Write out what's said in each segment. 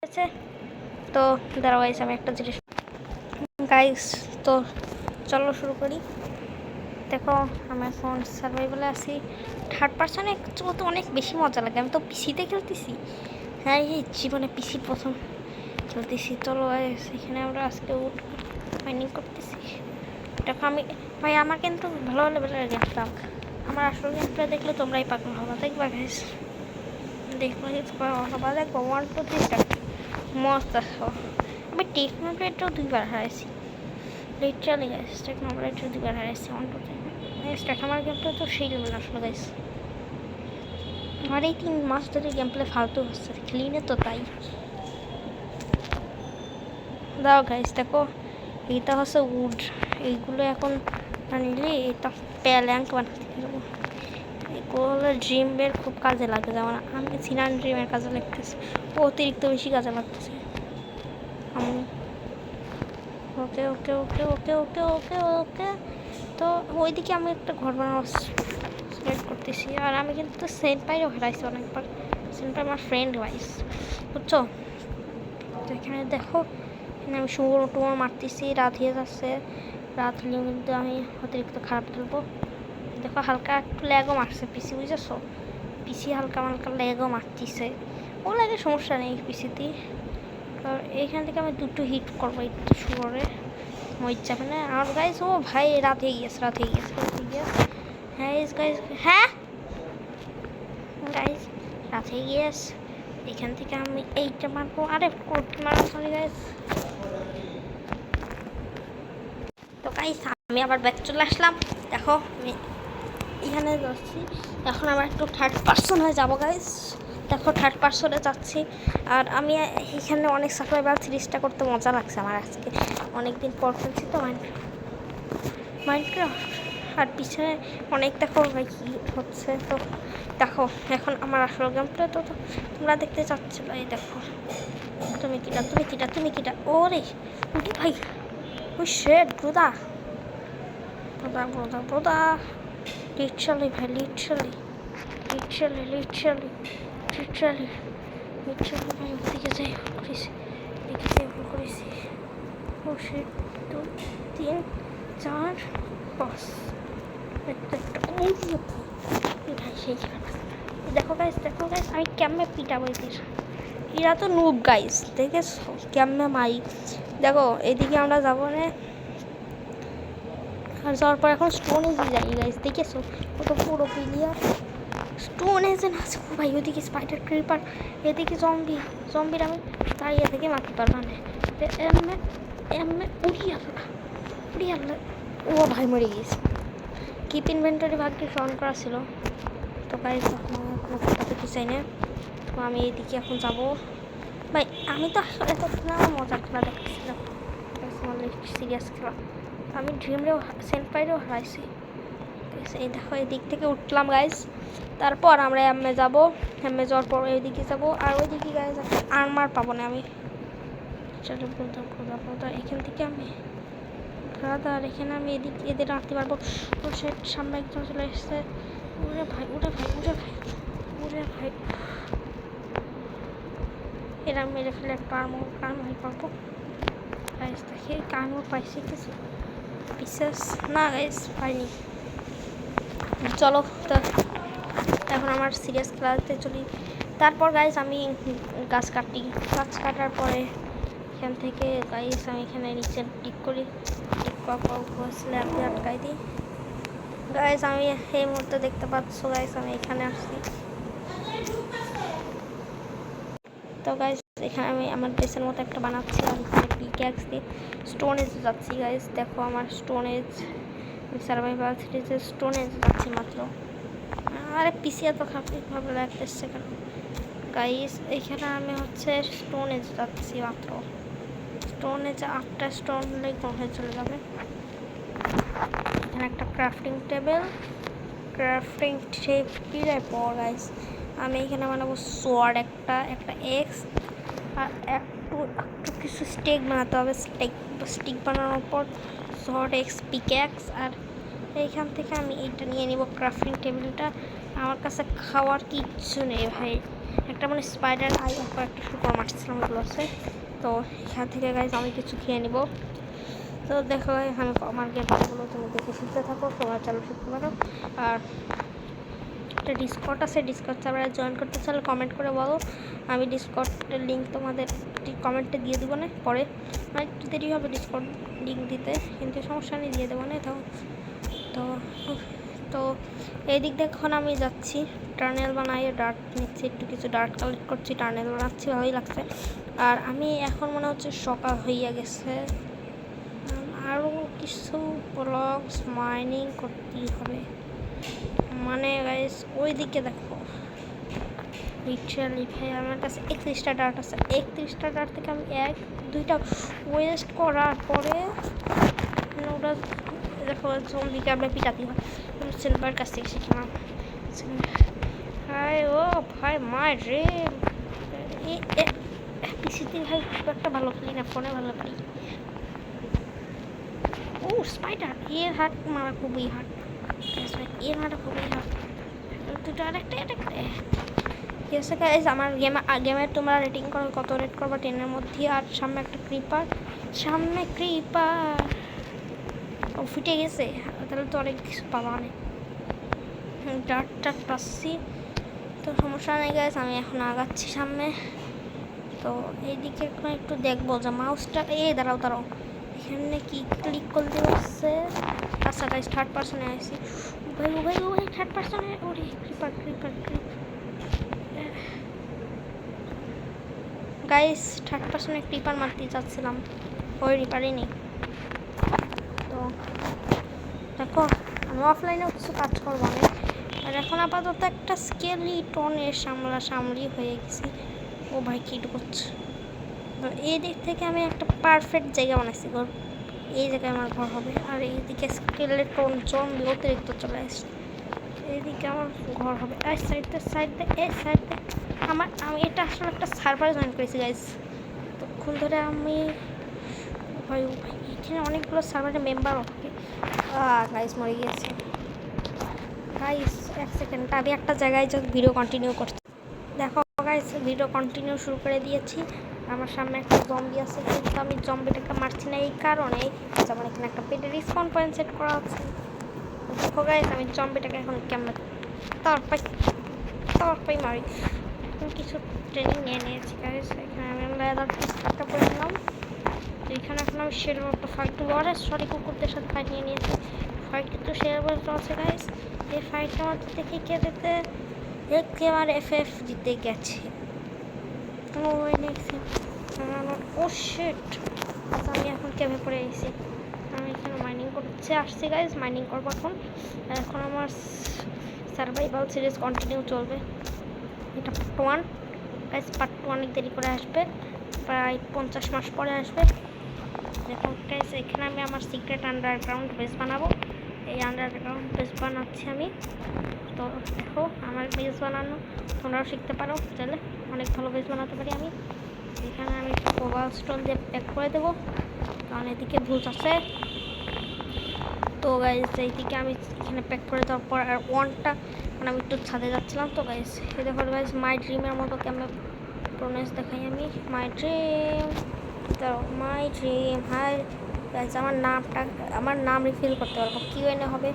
আছে। তো দাঁড়াও গাইস, আমি একটা জিনিস গাইস, তো চলো শুরু করি। দেখো আমি এখন সার্ভাইভালে আছি। থার্ড পার্সনে তো অনেক বেশি মজা লাগে। আমি তো পিসিতে খেলতেছি। হ্যাঁ, এই জীবনে পিসি প্রথম খেলতেছি। চলো গাইস, এখানে আমরা আজকে মাইনিং করতেছি। দেখো আমি ভাই, আমার কিন্তু ভালো ভালো গেমটা, আমার আসল গেমটা দেখলে তোমরাই পাগল হবা। দেখবা গাইস, দেখবো হবা, দেখবো 1 2 3 স্টার্ট। মস্ত দেখো, আমি টেকনোপ্লেটও 2বার হারাইছি। লিটারালি গাইস, টেকনোপ্লেটও 2বার হারাইছি। 1 2 3 স্টার্ট। আমার গেমটা তো সেই লেভেল আসলো গাইস। আমার এই 3 মাস ধরে গেম প্লে ফালতু হচ্ছে, খেলি না তো তাই। দাও গাইস, দেখো এইটা হচ্ছে উড। এইগুলো এখন আনলে এটা প্যাল্যাঙ্ক বানাতে পারবো। এগুলো ড্রিমের খুব কাজে লাগে, যেমন আমি সিনান ড্রিমের কাজে লাগতেছে, অতিরিক্ত বেশি কাজে লাগতেছে। আমি ওকে ওকে ওকে ওকে ওকে ওকে ওকে তো ওইদিকে আমি একটা ঘর বানানো সিলেক্ট করতেছি। আর আমি কিন্তু সেনপাইও হারাইছি অনেকবার। সেনপাই আমার ফ্রেন্ড ওয়াইস, বুঝছো? তো এখানে দেখো, এখানে আমি সুন্দর টুমোর মারতেছি। রাত হয়ে যাচ্ছে, রাত হলেও কিন্তু আমি অতিরিক্ত খারাপ খেলবো। দেখো হালকা একটু ল্যাগও মারছে পিসি, বুঝেছো? পিসি হালকা হালকা ল্যাগও মারতেছে। ও লাগে সমস্যা নেই পিসিতে। আর এইখান থেকে আমি 2টো হিট করবো একটু শুরু মই যাবে না। আর গাইজ, ও ভাই রাত হয়ে গিয়েছে, রাত হয়ে গিয়েছে। হ্যাঁ গাইজ, হ্যাঁ গাইজ, রাত হয়ে গিয়েছে। এখান থেকে আমি এইটা মারবো। আরে কোট মারা, সরি গাইজ। তো গাইজ আমি আবার ব্যাক চলে আসলাম। দেখো আমি এখানে যাচ্ছি। এখন আমার একটু থার্ড পার্সন হয়ে যাবো গাইজ। দেখো থার্ড পার্সনে যাচ্ছি। আর আমি এখানে অনেক সার্ভাইভাল সিরিজটা করতে মজা লাগছে আমার আজকে। অনেকদিন পর খেলছি তো মাইনক্রাফট। আর পিছনে অনেক দেখো ভাই কী হচ্ছে। তো দেখো এখন আমার আসল গেমটা তো তোমরা দেখতে চাচ্ছিল। এই দেখো, তুমি কিটা ওরে উঠি ভাই। ও শেট ব্রোদা লিটারালি ভাই, লিটারালি ভাই। ওদিকে যাই করেছি, ভুল করেছি। ও শেট, 2 3 4 5 একটা ভাই সেই দেখো গাইস, আমি কেমনে পিটাবো এদের। এরা তো নুব গাইস, দেখেছো কেমনে মাই। দেখো এদিকে আমরা যাবো না। আর যাওয়ার পর এখন স্টোন এজে যাই গাইস, দেখেছো কত পুরো প্লেয়ার। স্টোন এজে না ভাই, ওদিকে স্পাইডার ক্রিপার, এদিকে জম্বির আমি দাঁড়িয়ে থেকে মারতে পারবো না। এমনি উড়িয়ে ও ভাই মরে গিয়েছে। কিপ ইনভেন্টরি ভাগ্যে অন করা ছিল। তো গাইস এখন কোনো ফোটাতে কি চাই না। তো আমি এইদিকে এখন যাবো ভাই। আমি তো এত মজার খেলা দেখতেছিলাম, সিরিয়াস খেলা। আমি ড্রিমরেও সেন্টপাইরেও হারাইছি। এই দেখো এদিক থেকে উঠলাম গাইস। তারপর আমরা এমএ যাবো। এমএ যাওয়ার পর এইদিকে যাবো। আর ওইদিকে গাইস আর্মার পাবো না আমি। চলো বলতে এখান থেকে আমি ব্রাদার, এখানে আমি এদের আনতে পারবো। ও সেট, সামনে একজন চলে এসছে। উড়ে ভাই এরা মেরে ফেলে একটা আর্মার পাবো গাইস। দেখি আর্মার পাইছি কিছু বিশেষ না গাইস, পাইনি। চলো তো এখন আমার সিরিয়াস খেলাতে চলি। তারপর গাইস আমি গাছ কাটার পরে এখান থেকে গাইস আমি এখানে নিচে টিক করি। টিক করার স্ল্যাবে আটকাই দিই গাইস। আমি এই মুহূর্তে দেখতে পাচ্ছ গাইস, আমি এখানে আসছি। তো গাইস এখানে আমি আমার বেসের মতো একটা বানাচ্ছি। আর এখানে পিক্যাক্স দিয়ে স্টোনেজ যাচ্ছি গাইস। দেখো আমার স্টোনেজ সার্ভাইভাল সিরিজের স্টোনেজ যাচ্ছি মাত্র। আরে পিসি এত খারাপভাবে লাগতেছে কেন গাইস? এখানে আমি হচ্ছে স্টোনেজ যাচ্ছি মাত্র। স্টোনেজ 8টা স্টোন হলেই হয়ে চলে যাবে। এখানে একটা ক্রাফটিং টেবিলের পর গাইস আমি এখানে বানাবো সোয়ার্ড, একটা এক্স। আর একটু কিছু স্টেক বানাতে হবে। স্টিক বানানোর পর সোয়ার্ড এক্স পিক্যাক্স। আর এইখান থেকে আমি এইটা নিয়ে নিব ক্রাফটিং টেবিলটা। আমার কাছে খাওয়ার কিচ্ছু নেই ভাই। একটা মানে স্পাইডার আই একটা শুকর মারছিলাম ওগুলো আছে। তো এখান থেকে গাইজ আমি কিছু খেয়ে নিব। তো দেখো আমি আমার গেমগুলো তুমি দেখে শিখতে থাকো, তোমরা চালু শিখতে পারো। আর একটা ডিসকর্ড আছে, ডিসকর্ড সার্ভারে জয়েন করতে চাইলে কমেন্ট করে বলো, আমি ডিসকর্ডের লিঙ্ক তোমাদের কমেন্টে দিয়ে দিব না পরে, মানে একটু দেরি হবে ডিসকর্ড লিঙ্ক দিতে, কিন্তু সমস্যা নেই দিয়ে দেবো না। তো তো তো এই দিক দিয়ে এখন আমি যাচ্ছি টার্নেল বানাই, ডার্ট নিচ্ছি, একটু কিছু ডার্ট কালেক্ট করছি, টার্নেল বানাচ্ছি, ভালোই লাগছে। আর আমি এখন মনে হচ্ছে সকাল হইয়া গেছে, আরও কিছু ব্লকস মাইনিং করতেই হবে। মানে গাইস ওই দিকে দেখো লিটারালি ভাই আমার কাছে 31টা ডার্ট আছে, 31টা ডার্ট থেকে আমি 1-2টা ওয়েস্ট করার পরে ওটা দেখো জম্বিকে আমরা পিটাতে হয়। সিলভার কাছ থেকে শিখলাম ভাই। ও ভাই মাই ড্রিম পিসিতে ভাই খুব একটা ভালো খেলি না, ফোনে ভালো খেলি। ও স্পাইডার, এর হাট মারা খুবই হাট, এর মারা খুবই হাট। দুটো আরেকটা ঠিক আছে গাইজ, আমার গেমের তোমরা রেটিং করো, কত রেট করবো 10-এর মধ্যে। আর সামনে একটা ক্রিপার ও ফুটে গেছে, তাহলে তো অনেক কিছু পাবা অনেক ডার্ট পাচ্ছি। তো সমস্যা নেই গাইজ, আমি এখন আগাচ্ছি সামনে। তো এইদিকে এখন একটু দেখবো যে মাউসটা দাঁড়াও এখানে কি ক্লিক করতে হচ্ছে। আচ্ছা গাইজ 3rd পার্সনে আসছি, ভাই 3rd পার্সনে। ওরে ক্রিপার গাইস 3rd পার্সনে ক্রিপার মারতে চাচ্ছিলাম, ওই রিপারই তো দেখো আমি অফলাইনেও কিছু কাজ করবো না। আর এখন আপাতত একটা স্কেলিটনের সামলি হয়ে গেছি। ও ভাই কি করছে, এই দিক থেকে আমি একটা পারফেক্ট জায়গা বানাইছি ঘর, এই জায়গায় আমার ঘর হবে। আর এইদিকে স্কেলেটন জম্বি অতিরিক্ত চলে আসছে, এইদিকে আমার ঘর হবে। আর সাইডে আমি এটা আসলে একটা সার্ভার জয়েন করেছি গাইস, তখন ধরে আমি ভাই এখানে অনেকগুলো সার্ভারের মেম্বারও থাকে। গাইস মরে গিয়েছে গাইস, 1 সেকেন্ড আমি একটা জায়গায় যে ভিডিও কন্টিনিউ করছি। দেখো গাইস ভিডিও কন্টিনিউ শুরু করে দিয়েছি। আমার সামনে একটা জম্বি আছে, কিন্তু আমি জম্বিটাকে মারছি না এই কারণে যেমন এখানে একটা পেটে রিসপন পয়েন্ট সেট করা আছে। দেখো গাইস আমি জম্বিটাকে এখন কেমন তারপরে মারি, কিছু ট্রেনিং নিয়েছি গাইস। এখানে আমি লেদার পিসটা পরে নিলাম। তো এখানে এখন আমি শেয়ার একটা ফাইট কুকুরদের সাথে ফাইট নিয়েছি। ফাইট কিন্তু শেয়ার আছে গাইস, এই ফাইটটা আমার দেখে দেখতে আমার FF জিতে গেছে। ও শিট, আচ্ছা আমি এখন কেমন করে এসেছি, আমি এখানে মাইনিং করতে আসছি গাইস, মাইনিং করবো এখন আমার সার্ভাইভাল সিরিজ কন্টিনিউ চলবে। এটা পার্ট 1 গাইস, পার্ট 2 অনেক দেরি করে আসবে, প্রায় 50 মাস পরে আসবে। দেখুন গাইস এখানে আমি আমার সিক্রেট আন্ডারগ্রাউন্ড বেস বানাবো, এই আন্ডারগ্রাউন্ড বেস বানাচ্ছি আমি। তো দেখো আমার বেস বানানো তোমরাও শিখতে পারো চাইলে, অনেক ভালো বেস বানাতে পারি আমি। এখানে আমি কোবাল্ট স্টোন দিয়ে প্যাক করে দেবো, কারণ এদিকে ভুল আছে। তো গাইস এইদিকে আমি এখানে প্যাক করে দেওয়ার পর আর ওয়ানটা মানে আমি একটু ছাদে যাচ্ছিলাম। তো গাইস এই দেখো গাইস মাই ড্রিমের মতো কেমন প্রোনেস দেখাই আমি, মাই ড্রিম। তো মাই ড্রিম হাই গাইস, আমার নাম রিফিল করতে পারবো, কিউএনএ হবে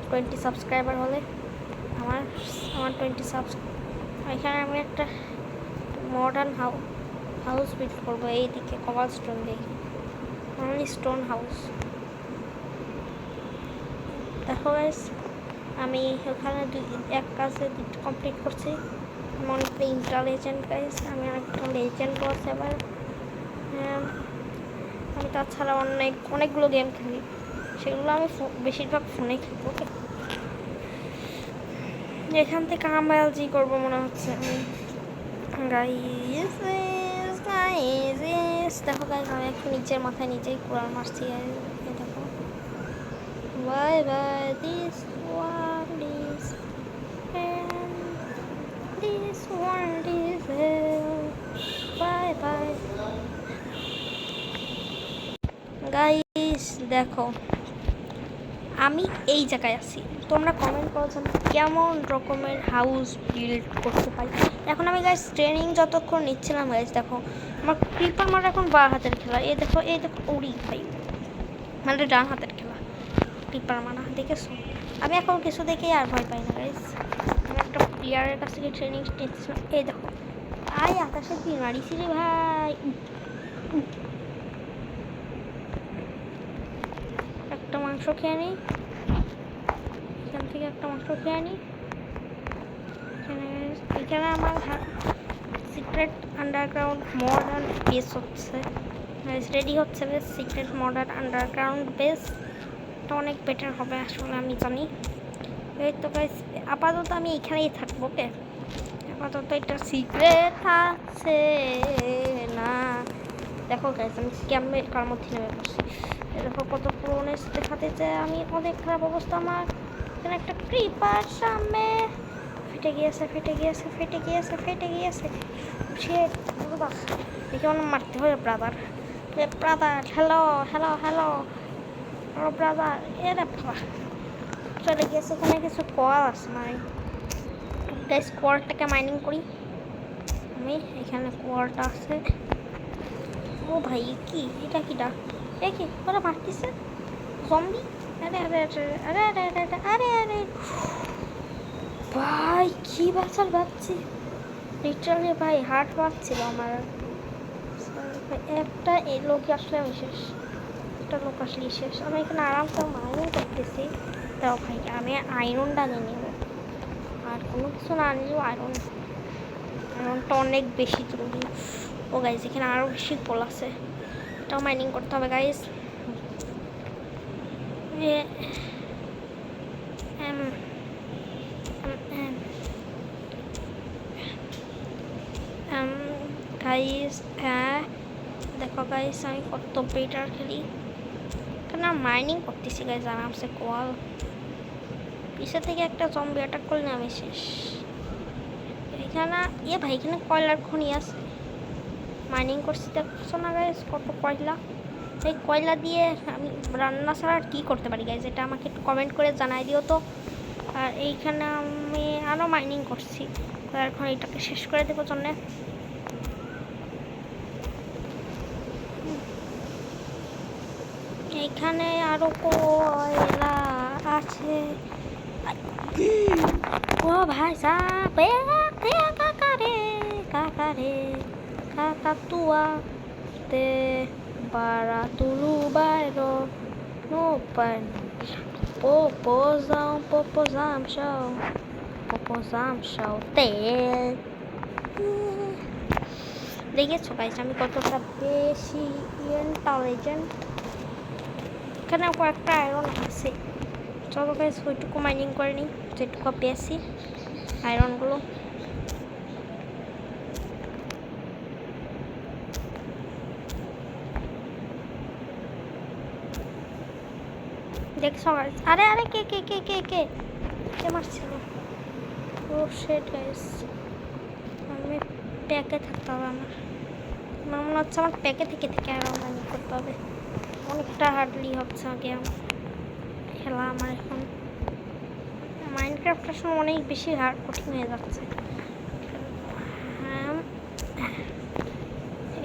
20 সাবস্ক্রাইবার হলে। আমার 20 এখানে আমি একটা মডার্ন হাউস বিল্ড করবো, এইদিকে কোবাল্ট স্টোন দিয়ে, অনলি স্টোন হাউস। দেখো গাইস আমি ওখানে এক কাজে 2টা কমপ্লিট করছি। আমি অনেকটা ইন্টেলিজেন্ট গাইস, আমি অনেকটা লেজেন্ড বস এবার। আমি তাছাড়া অনেকগুলো গেম খেলি, সেগুলো আমি বেশিরভাগ ফোনে খেলি। ওকে এখান থেকে আমএলজি করবো মনে হচ্ছে আমি গাইস। দেখো গাইস আমি একটু নিচের মাথায় নিজেই কুড়াল মারছি। দেখো bye bye this world is this world is bye bye guys. দেখো আমি এই জায়গায় আছি। তোমরা কমেন্ট করো যে কেমন রকমের হাউস বিল্ড করতে পারি। এখন আমি গাইস ট্রেনিং যতক্ষণ নিচ্ছিলাম গাইস, দেখো আমার ক্রিপার মারা এখন বাঁ হাতের খেলা। এই দেখো উড়ি ভাই, মানে ডান হাতের খেলা ক্রিপার মারা, দেখেছো? আমি এখন কিছু দেখেই আর ভয় পাই না গাইস। আমি একটা প্লেয়ারের কাছ থেকে ট্রেনিং নিচ্ছিলাম। এই দেখো আকাশে কি মারিছি রে ভাই। একটা মাংস খেয়ে নিই, এখান থেকে একটা মাংস খেয়ে নিই। এখানে আমার সিক্রেট আন্ডারগ্রাউন্ড মডার্ন বেস হচ্ছে, রেডি হচ্ছে বেশ। সিক্রেট মডার্ন আন্ডারগ্রাউন্ড বেস এটা অনেক বেটার হবে আসলে, আমি জানি। এই তো গাইস আপাতত আমি এখানেই থাকবো। ওকে, আপাতত এটা সিক্রেট আছে না। দেখো গাইস আমি স্ক্যামে কার মধ্যে নেমে পড়ছি। দেখো কত প্রোনেস দেখাতে চাই আমি, অনেক খারাপ অবস্থা আমার। এখানে একটা ক্রিপার সামনে ফেটে গিয়েছে। সে দেখে আমার মারতে হবে ব্রাদার। Hello brother. এরে বাবা চলে গিয়েছে। এখানে কিছু কোয়াল আছে মানে গাইস, কোয়ালটাকে মাইনিং করি আমি। এখানে কোয়ালটা আছে। ও ভাই কি এটা, কিটা এ কি ওরা মারতেছে জম্বি। আরে ভাই কি বাঁচছি লিটারালি ভাই, হার্ট বাঁচছিল আমার। একটা লোক আসলে আমি শেষ, একটা লোক আসলেই শেষ। আমি এখানে আরামসে মাইনিং করতেছি। তাও ভাই আমি আয়রনটা নিয়ে নেব, আর কোনো কিছু না নিলেও আয়রনটা অনেক বেশি জরুরি। ও গাইজ এখানে আরও বেশি কোল আছে, এটাও মাইনিং করতে হবে গাইজ। গাইজ হ্যাঁ দেখো গাইজ আমি কত বেটার খেলি, কেন মাইনিং করতেছি গাইজ আরামসে। কোয়াল পিছে থেকে একটা জম্বি অ্যাটাক করলে আমি শেষ। এখানে ভাই এখানে কয়লার খনি আছে, মাইনিং করছি দেখছো না গাইজ কত কয়লা। এই কয়লা দিয়ে আমি রান্না ছাড়া আর কী করতে পারি গাইজ, এটা আমাকে একটু কমেন্ট করে জানাই দিও তো। আর এইখানে আমি আরও মাইনিং করছি, কয়লার খনিটাকে শেষ করে দেবো জন্যে। এখানে আরো কয়লা আছে। ও ভাই সাহেব কাকাতুয়া তে para tulu bairo no pan popozão show te দেখেছো গাইস আমি কতটা বেশি ইন্টেলিজেন্ট। এখানে কয়েকটা আয়রন আছে, চলো গাইস ওইটুকু মাইনিং করে নিই যেটুকু পেয়েছি আয়রনগুলো। দেখছো গাইস, আরে কে মারছিল? ও শিট গাইস, আমি প্যাকে থাকতে হবে। আমার মনে হচ্ছে আমার প্যাকে থেকে আয়রন মাইনিং করতে হবে। অনেকটা হার্ডলি হচ্ছে আগে খেলা আমার এখন। মাইনক্রাফ্ট আসলে অনেক বেশি কঠিন হয়ে যাচ্ছে। হ্যাঁ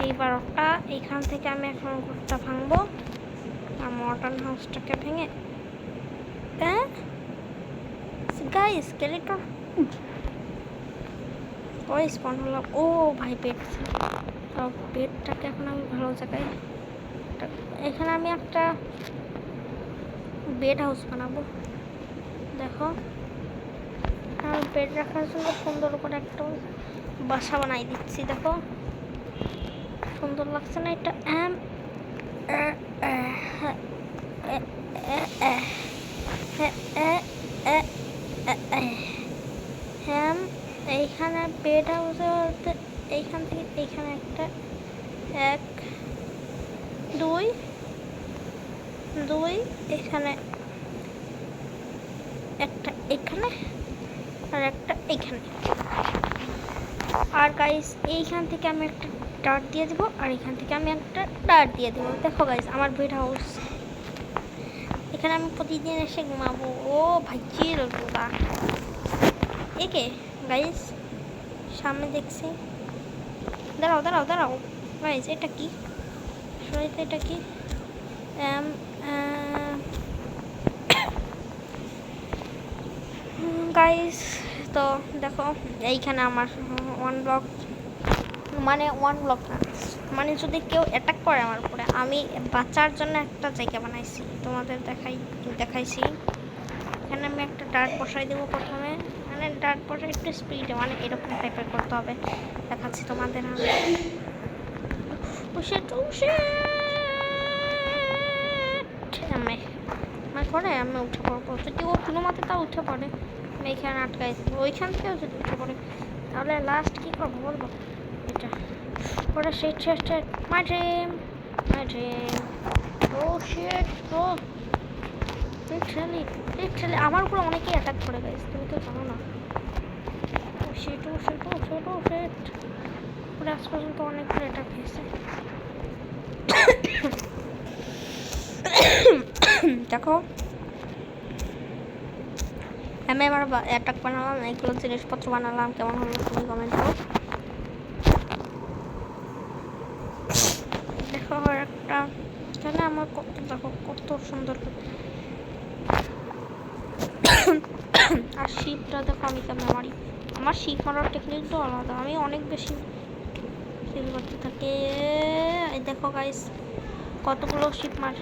এইবার ওটা এইখান থেকে আমি এখন ঘরটা ভাঙবো আর মডার্ন হাউসটাকে ভেঙে গাইস স্কেলেটন ওই স্পন হলো। ও ভাই বেডটাকে এখন আমি ভালো জায়গায়, এখানে আমি একটা বেড হাউস বানাবো। দেখো আমি বেড রাখার জন্য সুন্দর করে একটা বাসা বানাই দিচ্ছি। দেখো সুন্দর লাগছে না এটা? হ্যাঁ এইখানে বেড হাউসে এইখান থেকে এইখানে একটা 1 2 এখানে একটা, এখানে আর একটা এইখানে। আর গাইস এইখান থেকে আমি একটা ডার্ট দিয়ে দেবো আর এখান থেকে আমি একটা ডার্ট দিয়ে দেবো। দেখো গাইস আমার বেড হাউস এখানে আমি প্রতিদিন এসে ঘুমাবো। ও ভাই চিল পুরা একে গাইস সামনে দেখছি। দাঁড়াও দাঁড়াও দাঁড়াও গাইস, এটা কি এটা কি? গাইস তো দেখো এইখানে আমার ওয়ান ব্লক না, মানে যদি কেউ অ্যাটাক করে আমার উপরে, আমি বাঁচার জন্য একটা জায়গা বানাইছি, তোমাদের দেখাইছি। এখানে আমি একটা ডার্ট বসাই দেবো প্রথমে, মানে ডার্ট বসাই একটু স্পিডে, মানে এরকম টাইপের করতে হবে, দেখাচ্ছি তোমাদের আমি। পরে আমি উঠে পড়বো, যদি ও কোনো মতে তা উঠে পড়ে, আমি এখানে আটকাইছি, ওইখান থেকেও যদি উঠে পড়ে তাহলে লাস্ট কী করবো বলবো? এটা ওটা shit my dream oh shit oh literally আমার উপরে অনেকেই অ্যাটাক করে গেছে, তুমি তো জানো না। ও শিট ওরা আজ পর্যন্ত অনেকগুলো অ্যাটাক হয়েছে। দেখো আমি আমার অ্যাটাক বানালাম, এগুলো জিনিসপত্র বানালাম, কেমন হলো তুমি কমেন্ট করো। দেখো একটা এখানে আমার কত, দেখো কত সুন্দর। আর শিপটা দেখো আমি কেমন মারি, আমার শিপ মারার টেকনিকটা আলাদা, আমি অনেক বেশি ফিল করতে থাকি। দেখো গাইস কতগুলো শিপ মার।